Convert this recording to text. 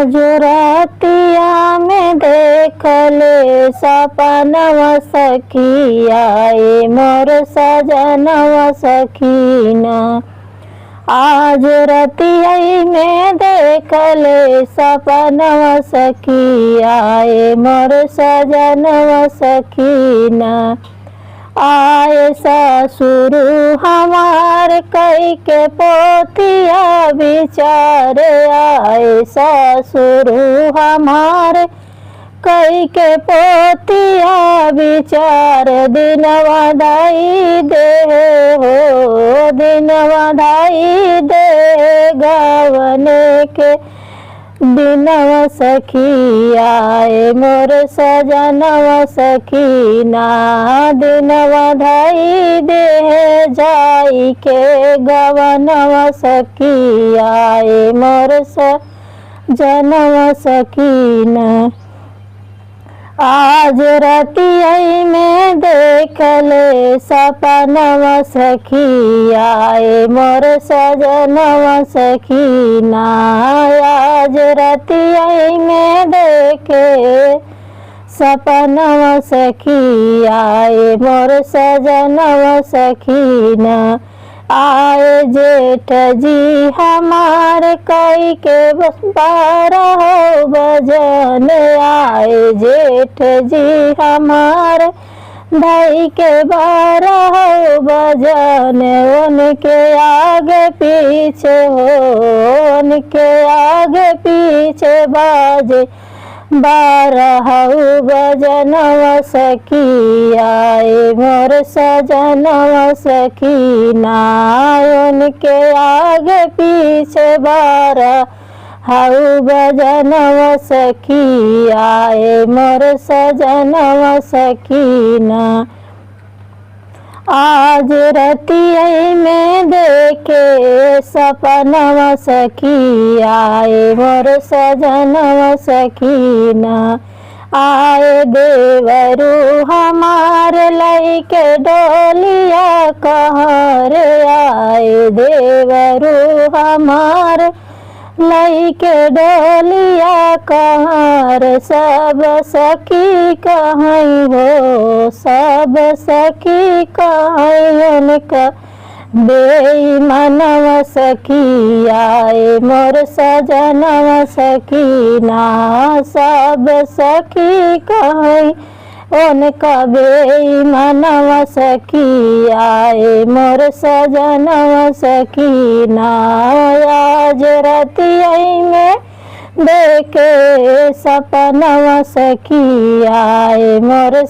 आज रातिया में देखले सपनवा सखिया ए मोर सजनवा सखीना। आज रतिया में देखले सपनवा सखिया ए मोर सजनवा सखीना। आए ससुर हमार कई के पोतिया बिचारे, आए ससुर हमार कई के पोतिया बिचार। दिनवा दाई दे हो दिनवा दाई दे गवने के दिनवा सखिया ए मोर सजनवा सखीना। दिनवा धाई दे जाई के गवनवा सखिया ए मोर सजनवा सखीना। आज रतिया में देखले सपनवा सखिया ए मोर सजनवा सखीना। आज रतिया में देखे सपनवा सखिया ए मोर सजनवा सखीना। आए जेठ जी हमार कई के 12 बजन, आए जेठ जी हमार भाई के 12 बजन। उनके आगे पीछे हो उनके आगे पीछे बाजे 12 बजनवा सखिया ए मोर सजनवा सखीना। उनके आगे पीछे 12 बजनवा सखिया ए मोर सजनवा सखीना। आज रतिया में देखे सपनवा सखिया ए मोर सजनवा सखीना। आए देवरू हमार लइके डोलिया कहर, आए देवरू हमार लइके डोलिया कहर। सब सखी कहीं हो सब सखी कहीं उनका बेईमानवा सखिया ए मोर सजनवा सखीना। सब सखी कहीं उनका बेईमानवा सखिया ए मोर सजनवा सखीना। आज रतिया में देखे सपनवा सखिया ए मोर